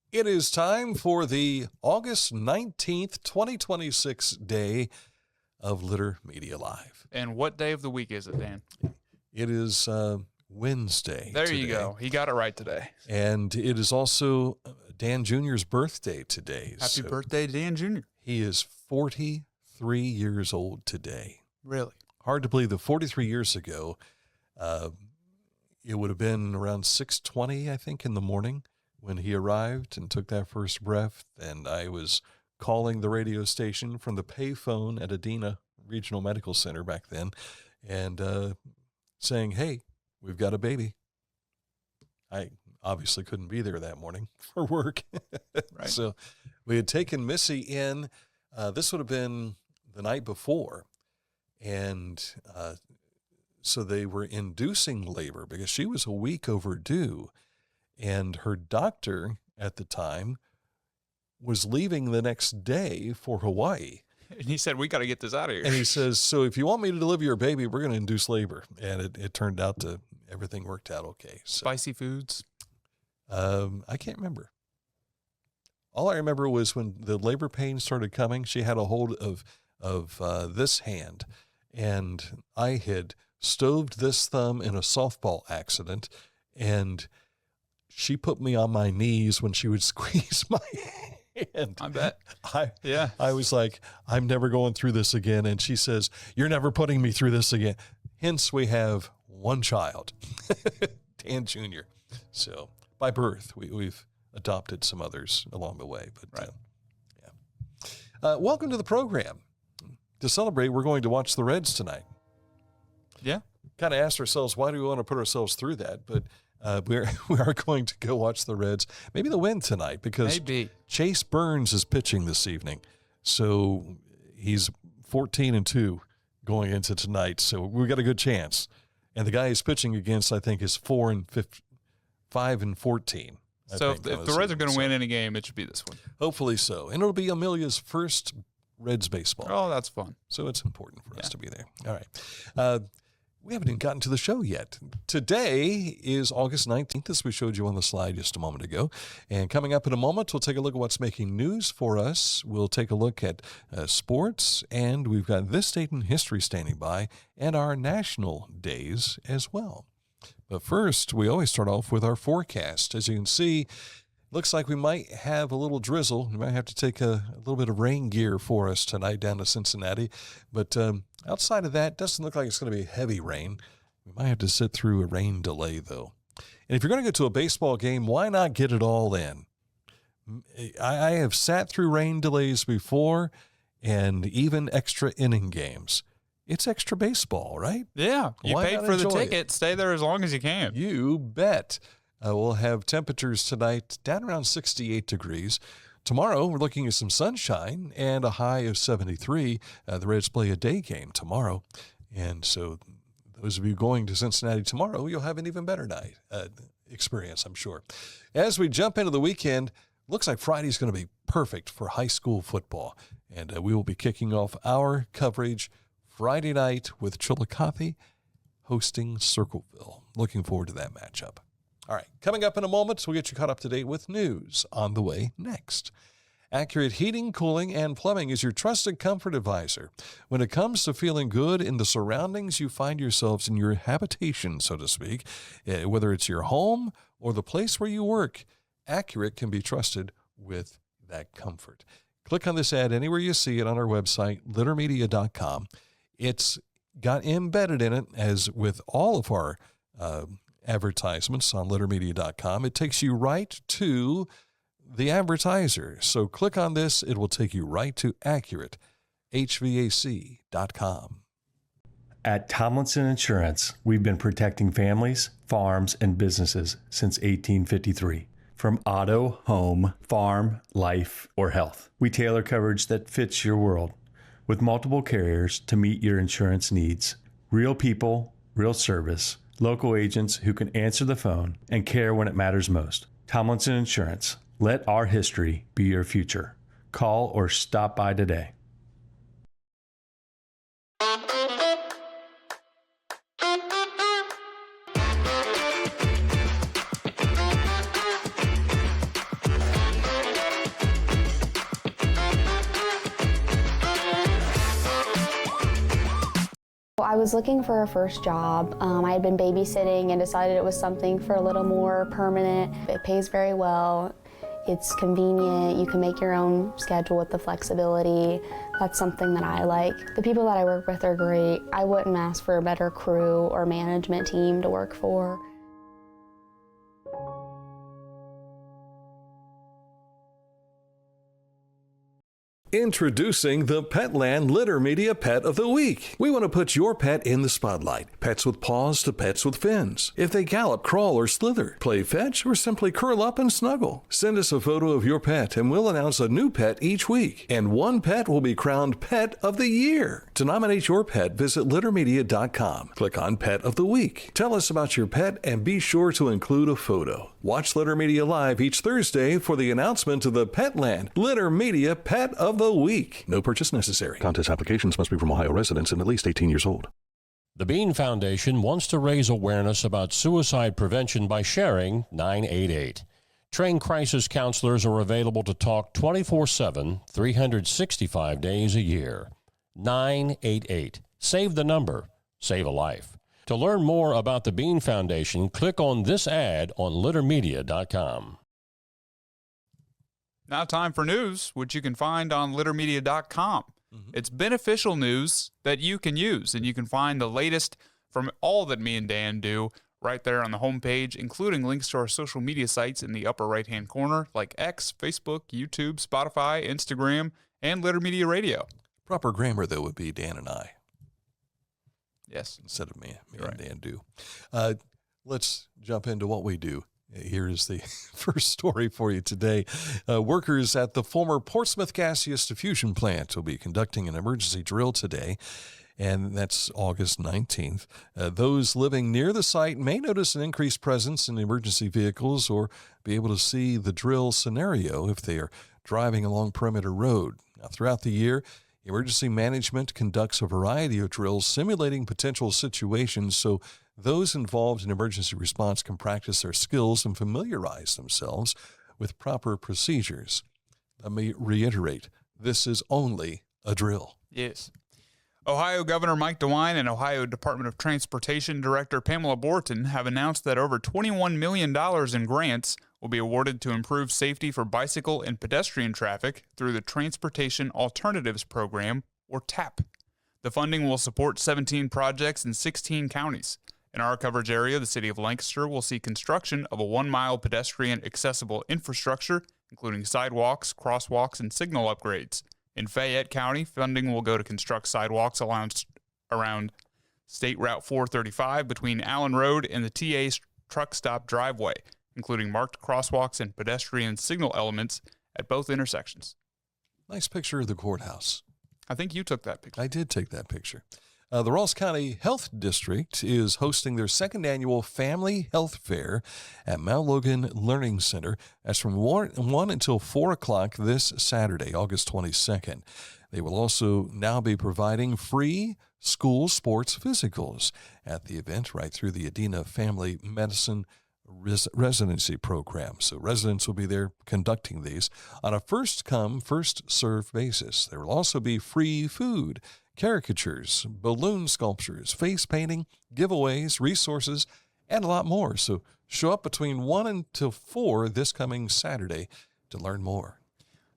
It is time for the August 19th, 2026 day of Litter Media Live. And what day of the week is it, Dan? It is Wednesday. There today. you go. He got it right today. And it is also Dan Jr.'s birthday today. Happy birthday, Dan Jr. He is 43 years old today. Really? Hard to believe that 43 years ago, it would have been around 6:20, I think, in the morning when he arrived and took that first breath. And I was calling the radio station from the payphone at Adena Regional Medical Center back then and saying, hey, we've got a baby. I obviously couldn't be there that morning for work. Right. So we had taken Missy in. This would have been the night before. And so they were inducing labor because she was a week overdue. And her doctor at the time was leaving the next day for Hawaii. And he said, we got to get this out of here. And he says, so if you want me to deliver your baby, we're going to induce labor. And it turned out to everything worked out okay. So, Spicy foods? I can't remember. All I remember was when the labor pain started coming, she had a hold of this hand. And I had stoved this thumb in a softball accident. And she put me on my knees when she would squeeze my hand. I bet. I was like, I'm never going through this again. And she says, you're never putting me through this again. Hence, we have one child, Dan Jr. So by birth, we've adopted some others along the way. But right. Welcome to the program. To celebrate, we're going to watch the Reds tonight. Yeah. Kind of asked ourselves, why do we want to put ourselves through that? But we are going to go watch the Reds. Maybe they'll win tonight because Chase Burns is pitching this evening. So he's 14-2 going into tonight. So we've got a good chance. And the guy he's pitching against, I think, is 5-14. So if the Reds are going to win any game, it should be this one. Hopefully so. And it'll be Amelia's first Reds baseball. Oh, that's fun. So it's important for us to be there. All right. We haven't even gotten to the show yet. Today is August 19th, as we showed you on the slide just a moment ago. And coming up in a moment, we'll take a look at what's making news for us. We'll take a look at sports, and we've got this date in history standing by, and our national days as well. But first, we always start off with our forecast. As you can see, looks like we might have a little drizzle. We might have to take a little bit of rain gear for us tonight down to Cincinnati. But outside of that, doesn't look like it's going to be heavy rain. We might have to sit through a rain delay, though. And if you're going to go to a baseball game, why not get it all in? I have sat through rain delays before and even extra inning games. It's extra baseball, right? Yeah. You paid for the ticket. Stay there as long as you can. You bet. We'll have temperatures tonight down around 68 degrees. Tomorrow, we're looking at some sunshine and a high of 73. The Reds play a day game tomorrow. And so those of you going to Cincinnati tomorrow, you'll have an even better night experience, I'm sure. As we jump into the weekend, looks like Friday's going to be perfect for high school football. And we will be kicking off our coverage Friday night with Chillicothe hosting Circleville. Looking forward to that matchup. All right, coming up in a moment, we'll get you caught up to date with news on the way next. Accurate Heating, Cooling, and Plumbing is your trusted comfort advisor. When it comes to feeling good in the surroundings you find yourselves in your habitation, so to speak, whether it's your home or the place where you work, Accurate can be trusted with that comfort. Click on this ad anywhere you see it on our website, littermedia.com. It's got embedded in it, as with all of our advertisements on littermedia.com. It takes you right to the advertiser. So click on this. It will take you right to AccurateHVAC.com. At Tomlinson Insurance, we've been protecting families, farms, and businesses since 1853. From auto, home, farm, life, or health, we tailor coverage that fits your world with multiple carriers to meet your insurance needs. Real people, real service, local agents who can answer the phone and care when it matters most. Tomlinson Insurance. Let our history be your future. Call or stop by today. I was looking for a first job. I had been babysitting and decided it was something for a little more permanent. It pays very well. It's convenient. You can make your own schedule with the flexibility. That's something that I like. The people that I work with are great. I wouldn't ask for a better crew or management team to work for. Introducing the Petland Litter Media Pet of the Week. We want to put your pet in the spotlight. Pets with paws to pets with fins. If they gallop, crawl, or slither, play fetch, or simply curl up and snuggle. Send us a photo of your pet and we'll announce a new pet each week. And one pet will be crowned Pet of the Year. To nominate your pet, visit littermedia.com. Click on Pet of the Week. Tell us about your pet and be sure to include a photo. Watch Litter Media Live each Thursday for the announcement of the Petland Litter Media Pet of the Week. No purchase necessary. Contest applications must be from Ohio residents and at least 18 years old. The Bean Foundation wants to raise awareness about suicide prevention by sharing 988. Trained crisis counselors are available to talk 24/7, 365 days a year. 988. Save the number. Save a life. To learn more about the Bean Foundation, click on this ad on littermedia.com. Now time for news, which you can find on littermedia.com. It's beneficial news that you can use, and you can find the latest from all that me and Dan do right there on the homepage, including links to our social media sites in the upper right-hand corner, like X, Facebook, YouTube, Spotify, Instagram, and Litter Media Radio. Proper grammar, though, would be Dan and I. Yes. Instead of me right. and Dan do. Let's jump into what we do. Here is the first story for you today. Workers at the former Portsmouth Gaseous Diffusion Plant will be conducting an emergency drill today, and that's August 19th. Those living near the site may notice an increased presence in emergency vehicles or be able to see the drill scenario if they are driving along Perimeter Road. Now, throughout the year, emergency management conducts a variety of drills simulating potential situations so those involved in emergency response can practice their skills and familiarize themselves with proper procedures. Let me reiterate, this is only a drill. Yes. Ohio Governor Mike DeWine and Ohio Department of Transportation Director Pamela Borton have announced that over $21 million in grants will be awarded to improve safety for bicycle and pedestrian traffic through the Transportation Alternatives Program, or TAP. The funding will support 17 projects in 16 counties. In our coverage area, the city of Lancaster will see construction of a 1-mile pedestrian accessible infrastructure, including sidewalks, crosswalks, and signal upgrades. In Fayette County, funding will go to construct sidewalks around State Route 435 between Allen Road and the TA truck stop driveway, including marked crosswalks and pedestrian signal elements at both intersections. Nice picture of the courthouse. I think you took that picture. I did take that picture. The Ross County Health District is hosting their second annual Family Health Fair at Mount Logan Learning Center. That's from 1 until 4 o'clock this Saturday, August 22nd. They will also now be providing free school sports physicals at the event right through the Adena Family Medicine residency program. So residents will be there conducting these on a first-come, first-served basis. There will also be free food, caricatures, balloon sculptures, face painting, giveaways, resources, and a lot more. So show up between 1 until 4 this coming Saturday to learn more.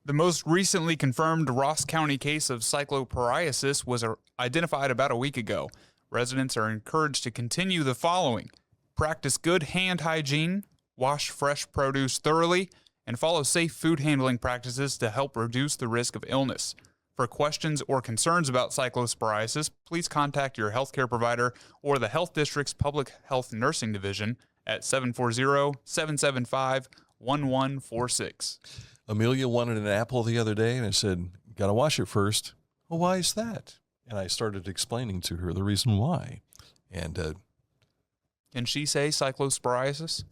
The most recently confirmed Ross County case of cyclopsoriasis was identified about a week ago. Residents are encouraged to continue the following: practice good hand hygiene, wash fresh produce thoroughly, and follow safe food handling practices to help reduce the risk of illness. For questions or concerns about cyclopsoriasis, please contact your healthcare provider or the Health District's Public Health Nursing Division at 740-775-1146. Amelia wanted an apple the other day, and I said, got to wash it first. Well, why is that? And I started explaining to her the reason why. And can she say cyclopsoriasis?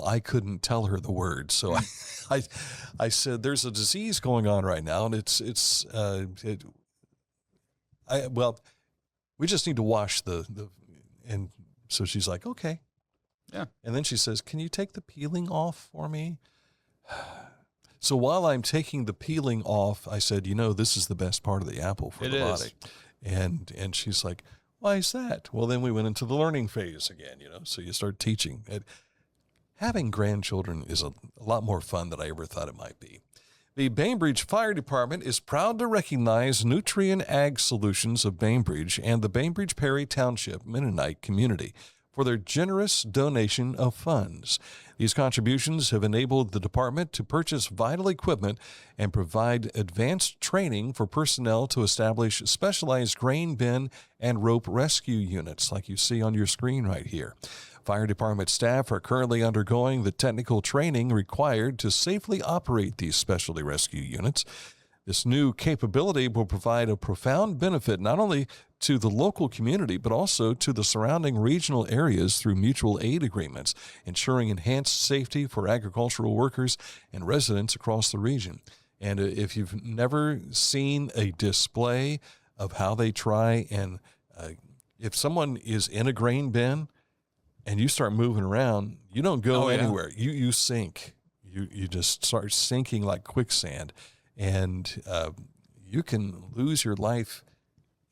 I couldn't tell her the word, so I said there's a disease going on right now, and we just need to wash and so she's like, okay, yeah, and then she says, can you take the peeling off for me? So while I'm taking the peeling off, I said, this is the best part of the apple for the body, and she's like, Why is that? Well, then we went into the learning phase again, so you start teaching. Having grandchildren is a lot more fun than I ever thought it might be. The Bainbridge Fire Department is proud to recognize Nutrien Ag Solutions of Bainbridge and the Bainbridge Perry Township Mennonite community for their generous donation of funds. These contributions have enabled the department to purchase vital equipment and provide advanced training for personnel to establish specialized grain bin and rope rescue units like you see on your screen right here. Fire department staff are currently undergoing the technical training required to safely operate these specialty rescue units. This new capability will provide a profound benefit not only to the local community, but also to the surrounding regional areas through mutual aid agreements, ensuring enhanced safety for agricultural workers and residents across the region. And if you've never seen a display of how they try and if someone is in a grain bin and you start moving around, you don't go anywhere. You sink. You just start sinking like quicksand. And you can lose your life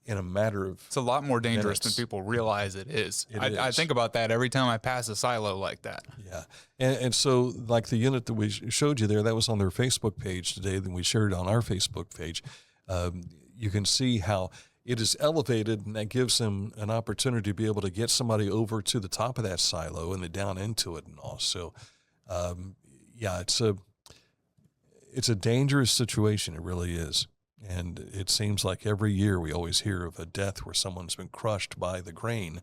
in a matter of It's a lot more dangerous minutes. than people realize it is. I is. think about that every time I pass a silo like that. Yeah. And so like the unit that we showed you there, that was on their Facebook page today, then we shared it on our Facebook page. You can see how it is elevated, and that gives them an opportunity to be able to get somebody over to the top of that silo and then down into it and all. So, it's a dangerous situation. It really is. And it seems like every year we always hear of a death where someone's been crushed by the grain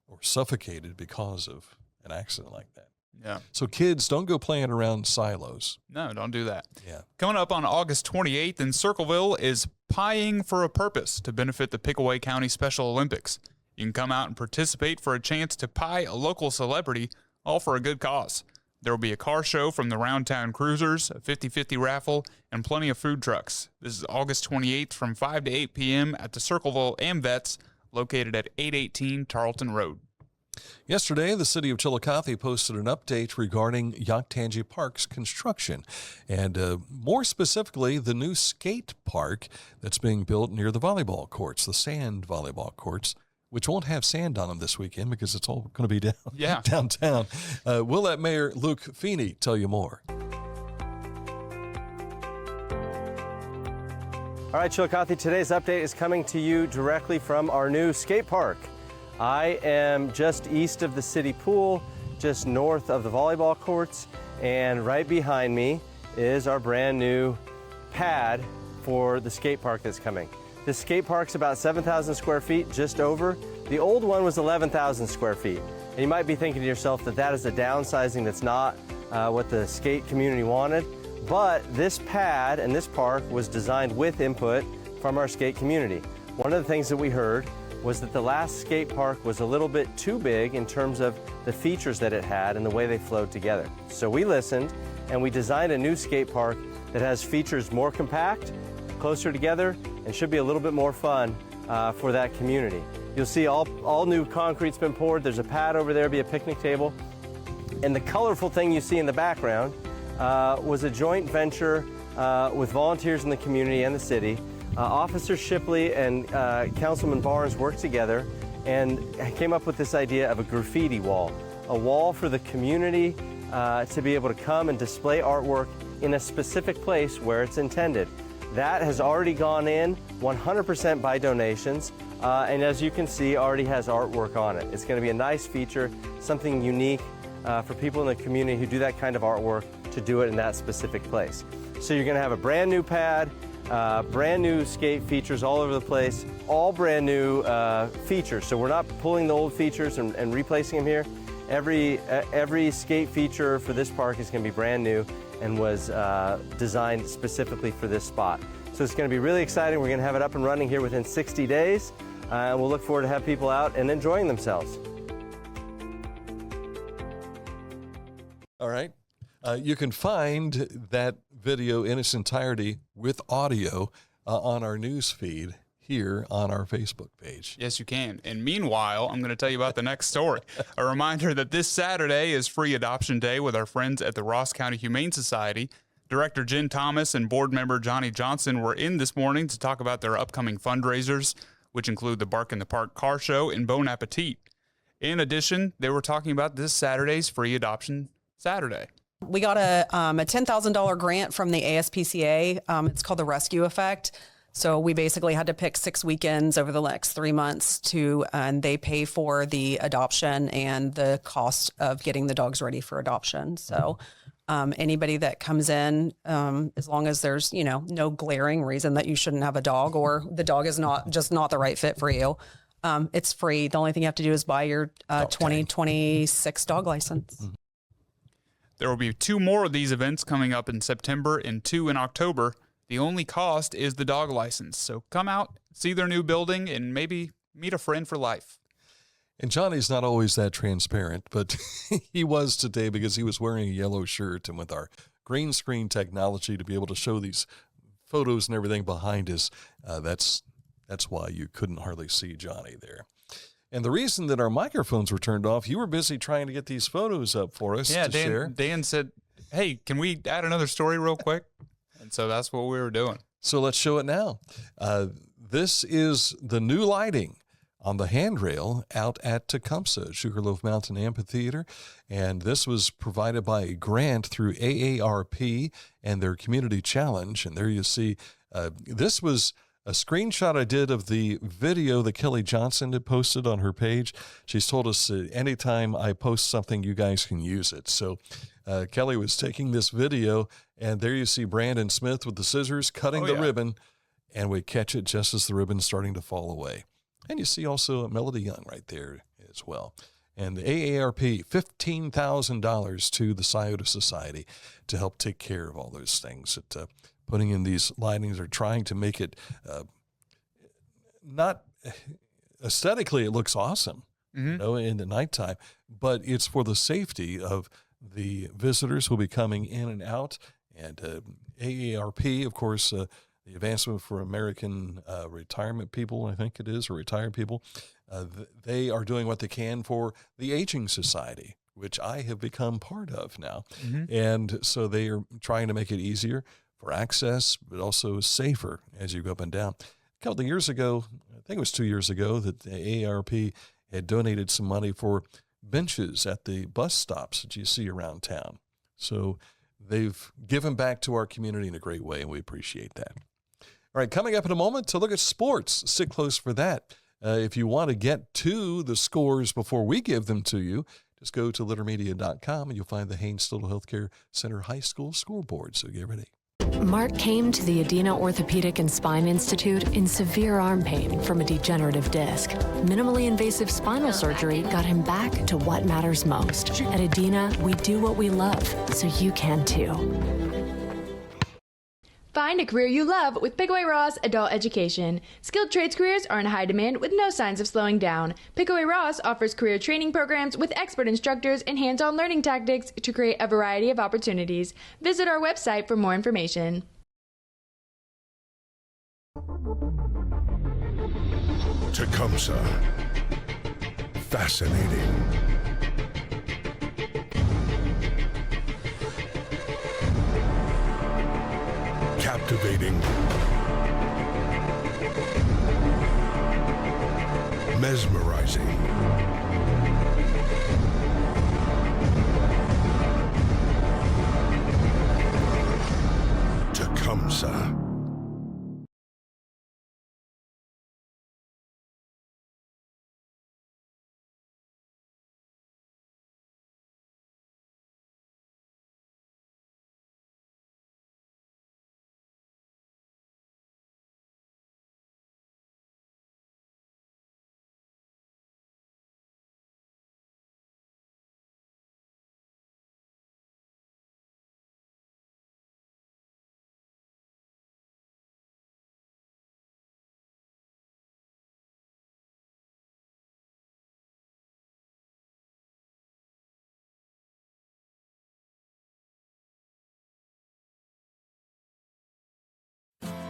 or suffocated because of an accident like that. Yeah. So kids, don't go playing around silos. No, don't do that. Yeah. Coming up on August 28th in Circleville is Pieing for a Purpose to benefit the Pickaway County Special Olympics. You can come out and participate for a chance to pie a local celebrity, all for a good cause. There will be a car show from the Round Town Cruisers, a 50-50 raffle, and plenty of food trucks. This is August 28th from 5 to 8 p.m. at the Circleville AmVets, located at 818 Tarleton Road. Yesterday, the city of Chillicothe posted an update regarding Yoctangee Park's construction, and more specifically, the new skate park that's being built near the volleyball courts, the sand volleyball courts, which won't have sand on them this weekend because it's all going to be downtown. We'll let Mayor Luke Feeney tell you more. All right, Chillicothe, today's update is coming to you directly from our new skate park. I am just east of the city pool, just north of the volleyball courts, and right behind me is our brand new pad for the skate park that's coming. This skate park's about 7,000 square feet, just over. The old one was 11,000 square feet. And you might be thinking to yourself that is a downsizing that's not what the skate community wanted. But this pad and this park was designed with input from our skate community. One of the things that we heard was that the last skate park was a little bit too big in terms of the features that it had and the way they flowed together. So we listened and we designed a new skate park that has features more compact, closer together, and should be a little bit more fun for that community. You'll see all new concrete's been poured. There's a pad over there, be a picnic table. And the colorful thing you see in the background was a joint venture with volunteers in the community and the city. Officer Shipley and Councilman Barnes worked together and came up with this idea of a graffiti wall, a wall for the community to be able to come and display artwork in a specific place where it's intended. That has already gone in 100% by donations, and as you can see, already has artwork on it. It's going to be a nice feature, something unique for people in the community who do that kind of artwork to do it in that specific place. So you're going to have a brand new pad, brand new skate features all over the place, all brand new features. So we're not pulling the old features and replacing them here. Every skate feature for this park is going to be brand new and was designed specifically for this spot. So it's going to be really exciting. We're going to have it up and running here within 60 days, and we'll look forward to have people out and enjoying themselves. All right. You can find that video in its entirety with audio on our news feed here on our Facebook page. Yes, you can. And meanwhile, I'm going to tell you about the next story. A reminder that this Saturday is Free Adoption Day with our friends at the Ross County Humane Society. Director Jen Thomas and board member Johnny Johnson were in this morning to talk about their upcoming fundraisers. which include the Bark in the Park car show and Bon Appetit. In addition, they were talking about this Saturday's Free Adoption Saturday. We got a $10,000 grant from the ASPCA. It's called the Rescue Effect. So we basically had to pick 6 weekends over the next 3 months and they pay for the adoption and the cost of getting the dogs ready for adoption. So anybody that comes in, as long as there's, no glaring reason that you shouldn't have a dog or the dog is not the right fit for you, it's free. The only thing you have to do is buy your 2026 dog license. There will be 2 more of these events coming up in September and 2 in October. The only cost is the dog license. So come out, see their new building, and maybe meet a friend for life. And Johnny's not always that transparent, but he was today because he was wearing a yellow shirt, and with our green screen technology to be able to show these photos and everything behind us, that's why you couldn't hardly see Johnny there. And the reason that our microphones were turned off, you were busy trying to get these photos up for us to share. Dan said, hey, can we add another story real quick? And so that's what we were doing. So let's show it now. This is the new lighting on the handrail out at Tecumseh, Sugarloaf Mountain Amphitheater. And this was provided by a grant through AARP and their community challenge. And there you see, this was a screenshot I did of the video that Kelly Johnson had posted on her page. She's told us anytime I post something, you guys can use it. So Kelly was taking this video, and there you see Brandon Smith with the scissors cutting the ribbon, and we catch it just as the ribbon's starting to fall away. And you see also Melody Young right there as well. And the AARP, $15,000 to the Scioto Society to help take care of all those things that putting in these lightings are trying to make it not aesthetically, it looks awesome, in the nighttime, but it's for the safety of the visitors who will be coming in and out. And AARP, of course, the Advancement for American Retirement People, I think it is, or retired people, they are doing what they can for the Aging Society, which I have become part of now. And so they are trying to make it easier for access, but also safer as you go up and down. A couple of years ago, I think it was 2 years ago, that the AARP had donated some money for benches at the bus stops that you see around town. So they've given back to our community in a great way, and we appreciate that. All right, coming up in a moment to look at sports. Sit close for that. If you want to get to the scores before we give them to you, just go to littermedia.com and you'll find the Haynes-Stoughton Healthcare Center High School scoreboard. So get ready. Mark came to the Adena Orthopedic and Spine Institute in severe arm pain from a degenerative disc. Minimally invasive spinal surgery got him back to what matters most. At Adena, we do what we love, so you can too. Find a career you love with Pickaway Ross Adult Education. Skilled trades careers are in high demand with no signs of slowing down. Pickaway Ross offers career training programs with expert instructors and hands-on learning tactics to create a variety of opportunities. Visit our website for more information. Tecumseh. Fascinating. Captivating. Mesmerizing. Tecumseh.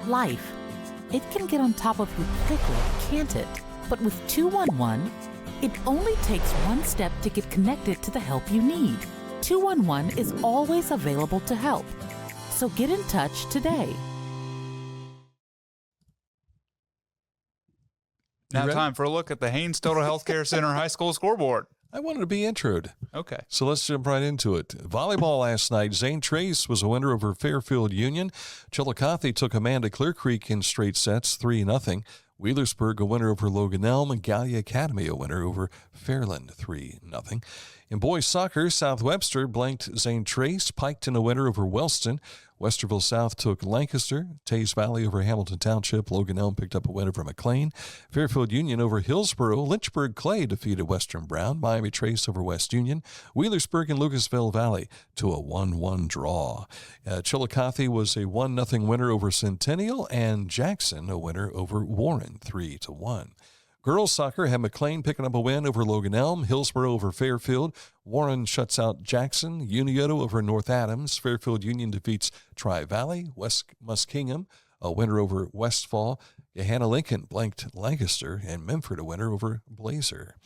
Life. It can get on top of you quickly, can't it? But with 211, it only takes one step to get connected to the help you need. 211 is always available to help. So get in touch today. Now time for a look at the Haynes Total Healthcare Center High School scoreboard. I wanted to be introed. Okay. So let's jump right into it. Volleyball last night. Zane Trace was a winner over Fairfield Union. Chillicothe took Amanda Clear Creek in straight sets, 3-0. Wheelersburg a winner over Logan Elm, and Gallia Academy a winner over Fairland, 3-0. In boys soccer, South Webster blanked Zane Trace. Piketon a winner over Wellston. Westerville South took Lancaster. Tays Valley over Hamilton Township. Logan Elm picked up a win over McLean. Fairfield Union over Hillsboro. Lynchburg Clay defeated Western Brown. Miami Trace over West Union. Wheelersburg and Lucasville Valley to a 1-1 draw. Chillicothe was a 1-0 winner over Centennial, and Jackson a winner over Warren, 3-1. Girls soccer had McLean picking up a win over Logan Elm, Hillsboro over Fairfield. Warren shuts out Jackson, Unioto over North Adams. Fairfield Union defeats Tri-Valley, West Muskingum a winner over Westfall. Johanna Lincoln blanked Lancaster, and Memphis a winner over Blazer.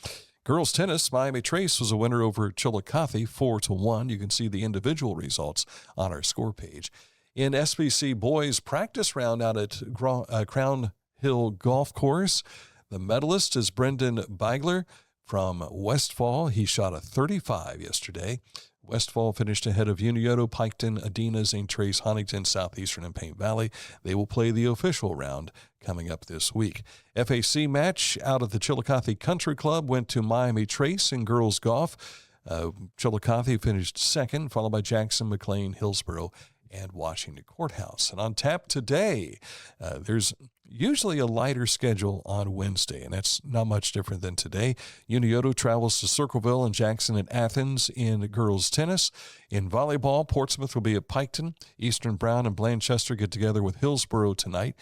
Girls tennis, Miami Trace was a winner over Chillicothe, 4-1. You can see the individual results on our score page. In SBC boys practice round out at Crown Hill Golf Course, the medalist is Brendan Beigler from Westfall. He shot a 35 yesterday. Westfall finished ahead of Unioto, Piketon, Adena, St. Trace, Huntington, Southeastern, and Paint Valley. They will play the official round coming up this week. FAC match out of the Chillicothe Country Club went to Miami Trace in girls golf. Chillicothe finished second, followed by Jackson, McLean, Hillsboro, and Washington Courthouse. And on tap today, there's usually a lighter schedule on Wednesday, and that's not much different than today. Unioto travels to Circleville and Jackson at Athens in girls tennis. In volleyball, Portsmouth will be at Piketon. Eastern Brown and Blanchester get together with Hillsboro tonight.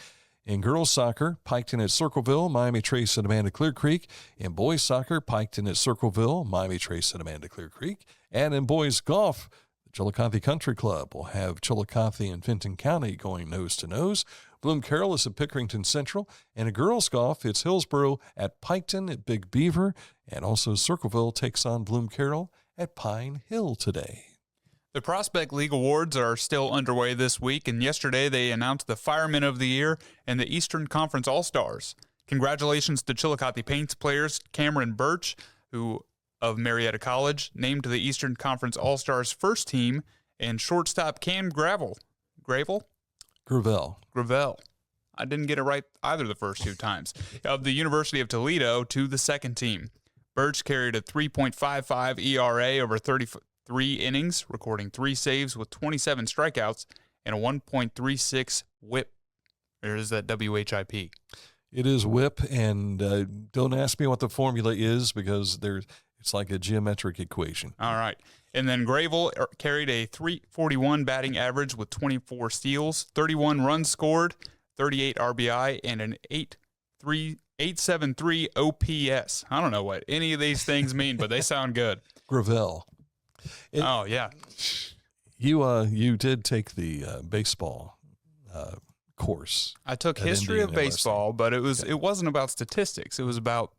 In girls soccer, Piketon at Circleville, Miami Trace at Amanda Clear Creek. In boys soccer, Piketon at Circleville, Miami Trace at Amanda Clear Creek. And in boys golf, Chillicothe Country Club will have Chillicothe and Fenton County going nose-to-nose. Bloom Carroll is at Pickerington Central. And in girls golf, it's Hillsboro at Piketon at Big Beaver. And also Circleville takes on Bloom Carroll at Pine Hill today. The Prospect League Awards are still underway this week, and yesterday they announced the Fireman of the Year and the Eastern Conference All-Stars. Congratulations to Chillicothe Paints players Cameron Birch, who of Marietta College, named to the Eastern Conference All-Stars first team, and shortstop Cam Gravel. Gravel. I didn't get it right either the first two times. Of the University of Toledo to the second team. Birch carried a 3.55 ERA over 33 innings, recording 3 saves with 27 strikeouts and a 1.36 WHIP. Or is that WHIP? It is WHIP, and don't ask me what the formula is because it's like a geometric equation. All right. And then Gravel carried a 341 batting average with 24 steals, 31 runs scored, 38 RBI, and an 873 OPS. I don't know what any of these things mean, but they sound good. Gravel. Oh, yeah. You did take the baseball course. I took history of baseball, but it wasn't about statistics. It was about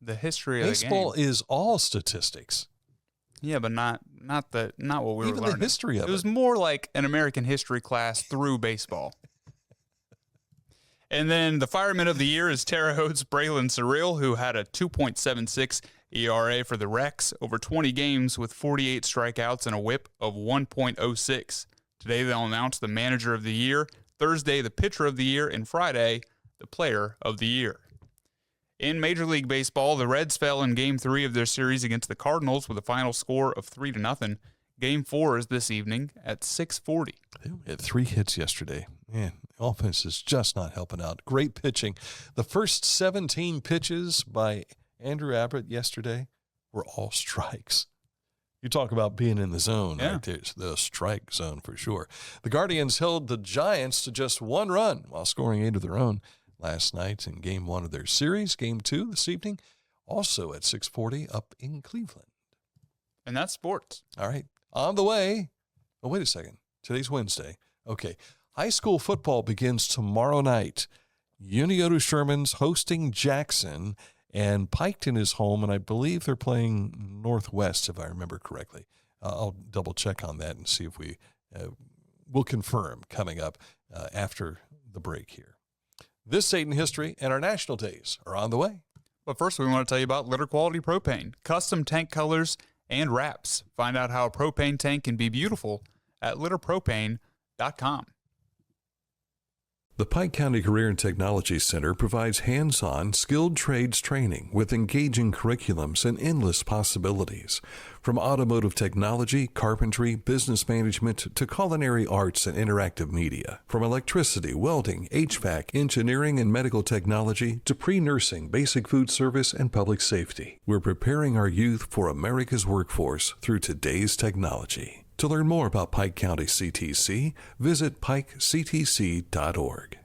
the history of baseball the game. Is all statistics. Yeah, but not what we Even were learning. The history of it. It was more like an American history class through baseball. And then the Fireman of the Year is Terre Haute's Braylon Surreal, who had a 2.76 ERA for the Rex over 20 games with 48 strikeouts and a WHIP of 1.06. Today they'll announce the Manager of the Year, Thursday the Pitcher of the Year, and Friday the Player of the Year. In Major League Baseball, the Reds fell in Game 3 of their series against the Cardinals with a final score of 3-0. Game 4 is this evening at 6:40. They had 3 hits yesterday. Man, offense is just not helping out. Great pitching. The first 17 pitches by Andrew Abbott yesterday were all strikes. You talk about being in the zone, yeah. Right there. It's the strike zone for sure. The Guardians held the Giants to just 1 run while scoring 8 of their own last night in Game 1 of their series. Game 2 this evening, also at 6:40 up in Cleveland. And that's sports. All right. On the way. Oh, wait a second. Today's Wednesday. Okay. High school football begins tomorrow night. Unioto Sherman's hosting Jackson, and Piketon is home, and I believe they're playing Northwest, if I remember correctly. I'll double check on that and see if we'll confirm coming up after the break here. This Satan history and our national days are on the way. But first, we want to tell you about Litter Quality Propane, custom tank colors and wraps. Find out how a propane tank can be beautiful at litterpropane.com. The Pike County Career and Technology Center provides hands-on, skilled trades training with engaging curriculums and endless possibilities. From automotive technology, carpentry, business management, to culinary arts and interactive media. From electricity, welding, HVAC, engineering, and medical technology to pre-nursing, basic food service, and public safety. We're preparing our youth for America's workforce through today's technology. To learn more about Pike County CTC, visit pikectc.org.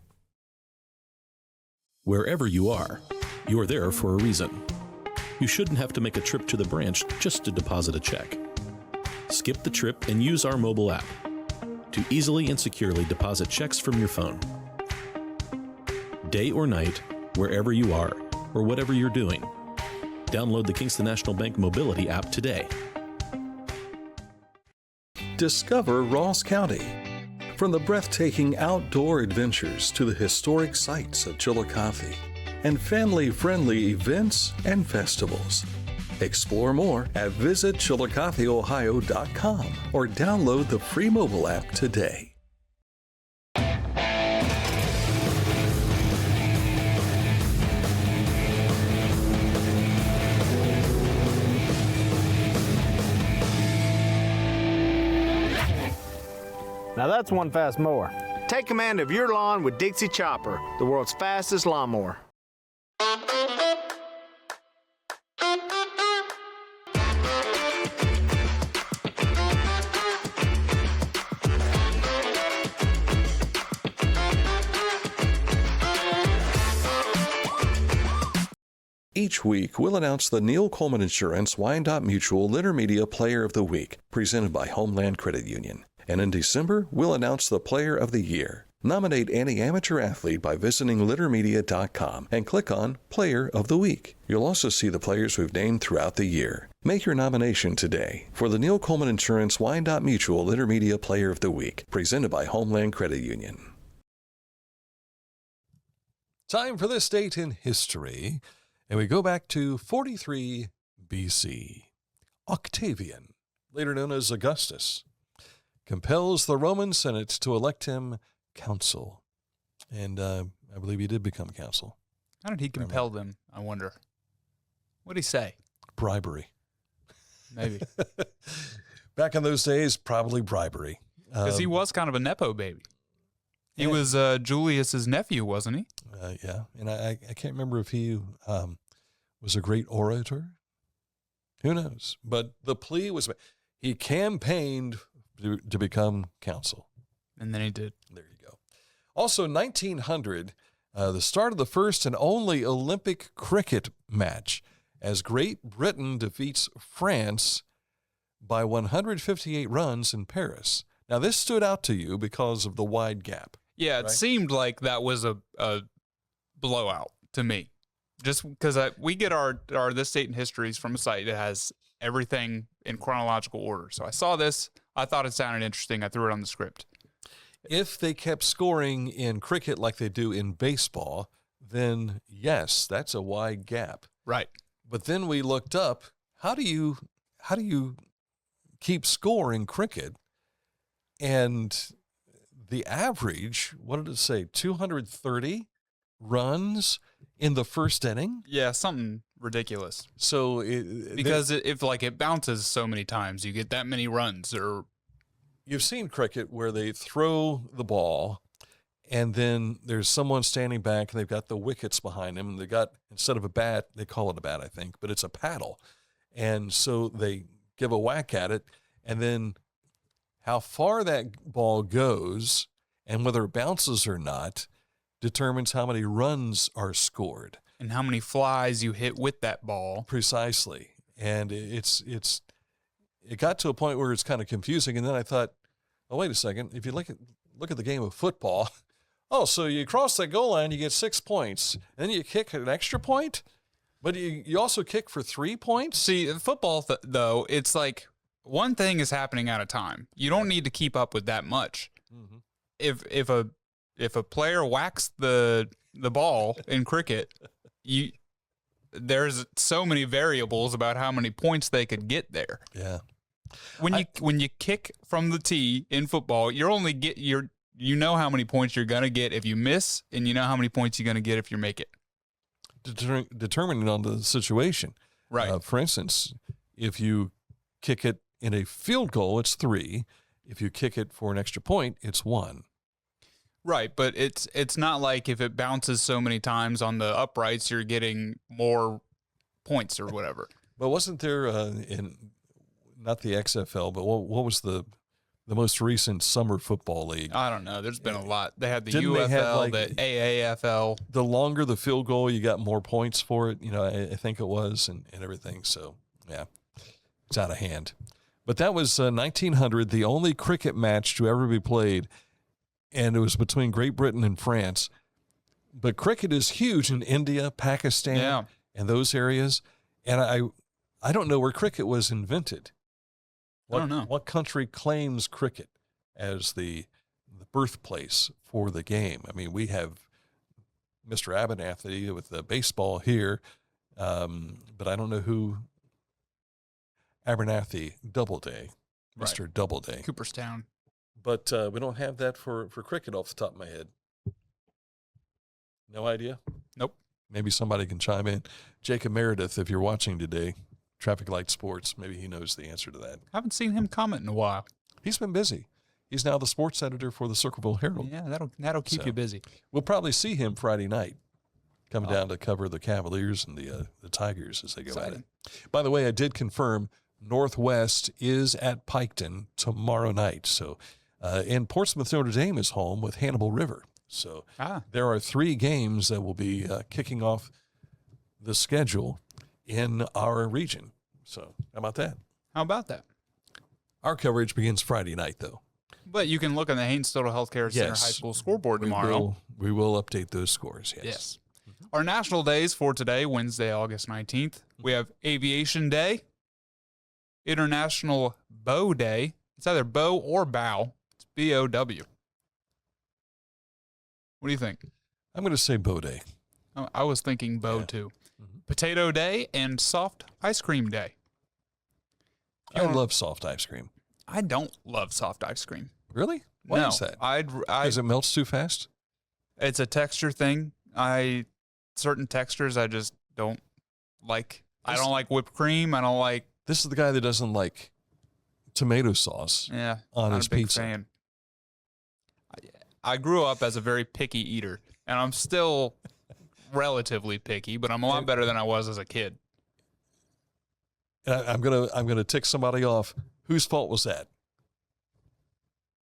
Wherever you are there for a reason. You shouldn't have to make a trip to the branch just to deposit a check. Skip the trip and use our mobile app to easily and securely deposit checks from your phone. Day or night, wherever you are, or whatever you're doing. Download the Kingston National Bank Mobility app today. Discover Ross County. From the breathtaking outdoor adventures to the historic sights of Chillicothe and family-friendly events and festivals. Explore more at visitchillicotheohio.com or download the free mobile app today. Now that's one fast mower. Take command of your lawn with Dixie Chopper, the world's fastest lawnmower. Each week, we'll announce the Neil Coleman Insurance Wyandotte Mutual Litter Media Player of the Week, presented by Homeland Credit Union. And in December, we'll announce the Player of the Year. Nominate any amateur athlete by visiting littermedia.com and click on Player of the Week. You'll also see the players we've named throughout the year. Make your nomination today for the Neil Coleman Insurance Wyandotte Mutual Litter Media Player of the Week, presented by Homeland Credit Union. Time for this date in history, and we go back to 43 BC. Octavian, later known as Augustus, compels the Roman Senate to elect him consul. And I believe he did become consul. How did he compel them, I wonder? What did he say? Bribery. Maybe. Back in those days, probably bribery. Because he was kind of a Nepo baby. He was Julius's nephew, wasn't he? Yeah. And I can't remember if he was a great orator. Who knows? But the plea was, he campaigned to become consul. And then he did. There you go. Also, 1900, the start of the first and only Olympic cricket match, as Great Britain defeats France by 158 runs in Paris. Now, this stood out to you because of the wide gap. Yeah, it seemed like that was a blowout to me. Just because we get our This Date in Histories from a site that has everything in chronological order. So I saw this. I thought it sounded interesting. I threw it on the script. If they kept scoring in cricket like they do in baseball, then yes, that's a wide gap. Right. But then we looked up, how do you keep score in cricket? And the average, what did it say, 230 runs in the first inning? Yeah, something ridiculous. So because if it bounces so many times, you get that many runs. Or you've seen cricket where they throw the ball and then there's someone standing back and they've got the wickets behind them, and they got, instead of a bat, they call it a bat, I think, but it's a paddle. And so they give a whack at it, and then how far that ball goes and whether it bounces or not determines how many runs are scored. And how many flies you hit with that ball. Precisely. And it got to a point where it's kind of confusing. And then I thought, oh, wait a second. If you look at the game of football, oh, so you cross that goal line, you get 6 points. And then you kick an extra point, but you also kick for 3 points? See, in football, though, it's like one thing is happening at a time. You don't need to keep up with that much. Mm-hmm. If a player whacks the ball in cricket, there's so many variables about how many points they could get there. Yeah. When you kick from the tee in football, you know how many points you're going to get if you miss, and you know how many points you're going to get if you make it. Determining on the situation. Right. For instance, if you kick it in a field goal, it's 3. If you kick it for an extra point, it's 1. Right, but it's not like if it bounces so many times on the uprights, you're getting more points or whatever. But wasn't there not the XFL, but what was the most recent summer football league? I don't know. There's been a lot. They had the Didn't UFL, the AAFL. The longer the field goal, you got more points for it. I think it was, and everything. So, yeah, it's out of hand. But that was 1900, the only cricket match to ever be played, and it was between Great Britain and France. But cricket is huge in India, Pakistan, and those areas. And I don't know where cricket was invented. I don't know. What country claims cricket as the birthplace for the game? I mean, we have Mr. Abernathy with the baseball here, but I don't know who Abernathy Doubleday, Mr. Right. Doubleday. Cooperstown. But we don't have that for cricket off the top of my head. No idea? Nope. Maybe somebody can chime in. Jacob Meredith, if you're watching today, Traffic Light Sports, maybe he knows the answer to that. I haven't seen him comment in a while. He's been busy. He's now the sports editor for the Circleville Herald. Yeah, that'll keep you busy. We'll probably see him Friday night coming down to cover the Cavaliers and the Tigers as they go at it. By the way, I did confirm Northwest is at Piketon tomorrow night. So, and Portsmouth Notre Dame is home with Hannibal River. So there are 3 games that will be kicking off the schedule in our region. So how about that? How about that? Our coverage begins Friday night, though. But you can look on the Haynes Total Healthcare Center High School scoreboard tomorrow. We will update those scores, Yes. Our national days for today, Wednesday, August 19th, we have Aviation Day, International Bow Day. It's either bow or bow. It's B-O-W. What do you think? I'm going to say Bow Day. I was thinking bow, too. Potato Day and Soft Ice Cream Day. I love soft ice cream. I don't love soft ice cream. Really? Why is that? Because it melts too fast? It's a texture thing. Certain textures I just don't like. I don't like whipped cream. I don't like... This is the guy that doesn't like tomato sauce on his pizza. Fan. I grew up as a very picky eater, and I'm still relatively picky, but I'm a lot better than I was as a kid. And I'm gonna tick somebody off. Whose fault was that?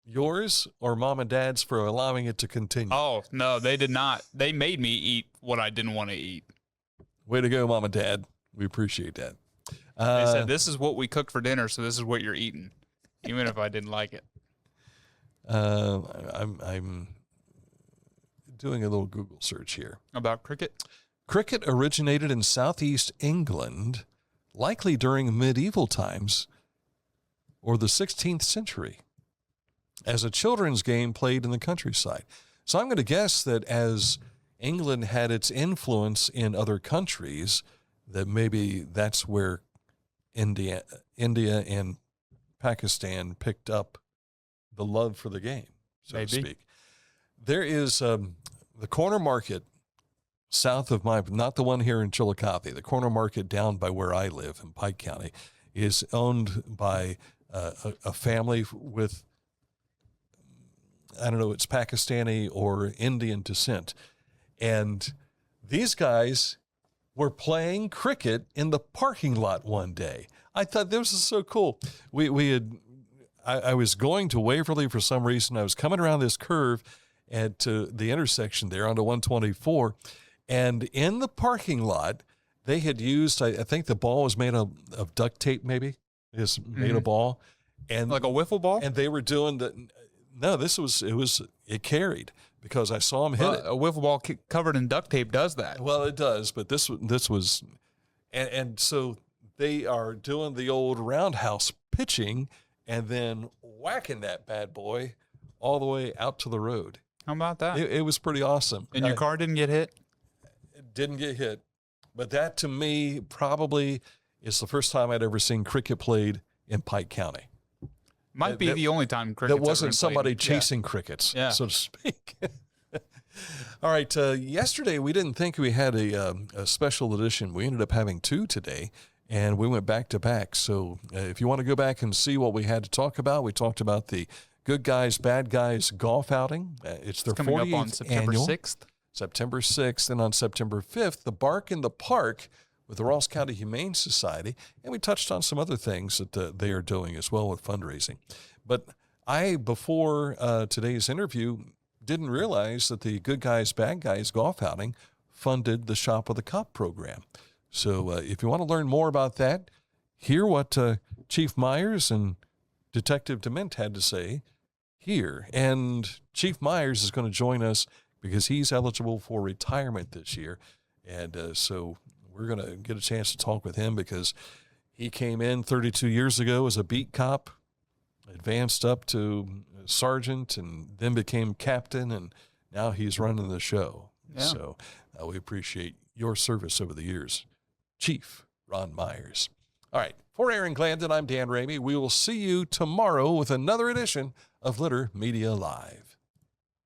Yours or Mom and Dad's for allowing it to continue? Oh, no, they did not. They made me eat what I didn't want to eat. Way to go, Mom and Dad. We appreciate that. They said, this is what we cooked for dinner, so this is what you're eating, even if I didn't like it. I'm doing a little Google search here. About cricket? Cricket originated in southeast England, likely during medieval times or the 16th century, as a children's game played in the countryside. So I'm going to guess that as England had its influence in other countries, that maybe that's where India and Pakistan picked up the love for the game, so to speak. There is the corner market south of not the one here in Chillicothe, the corner market down by where I live in Pike County is owned by a family with, I don't know, it's Pakistani or Indian descent. And these guys were playing cricket in the parking lot one day. I thought this was so cool. I was going to Waverly for some reason. I was coming around this curve to the intersection there onto 124. And in the parking lot, they had used, I think the ball was made of duct tape, maybe. It's made a ball. And like a wiffle ball? And they were doing it carried because I saw them hit it. A wiffle ball covered in duct tape does that. Well, it does, but this was, and so they are doing the old roundhouse pitching and then whacking that bad boy all the way out to the road. How about that? It was pretty awesome. And your car didn't get hit? It didn't get hit, But that, to me, probably is the first time I'd ever seen cricket played in Pike County. Might be the only time cricket. That wasn't somebody chasing crickets, so to speak. All right. Yesterday, we didn't think we had a special edition. We ended up having two today, and we went back to back. So if you want to go back and see what we had to talk about, we talked about the Good Guys, Bad Guys golf outing. It's their 48th coming up on September annual. 6th. September 6th, and on September 5th, the Bark in the Park with the Ross County Humane Society, and we touched on some other things that they are doing as well with fundraising. But I, before today's interview, didn't realize that the Good Guys, Bad Guys golf outing funded the Shop of the Cop program. So if you want to learn more about that, hear what Chief Myers and Detective DeMint had to say here. And Chief Myers is going to join us because he's eligible for retirement this year. And so we're going to get a chance to talk with him because he came in 32 years ago as a beat cop, advanced up to sergeant, and then became captain, and now he's running the show. Yeah. So we appreciate your service over the years, Chief Ron Myers. All right, for Aaron Glandon, I'm Dan Ramey. We will see you tomorrow with another edition of Litter Media Live.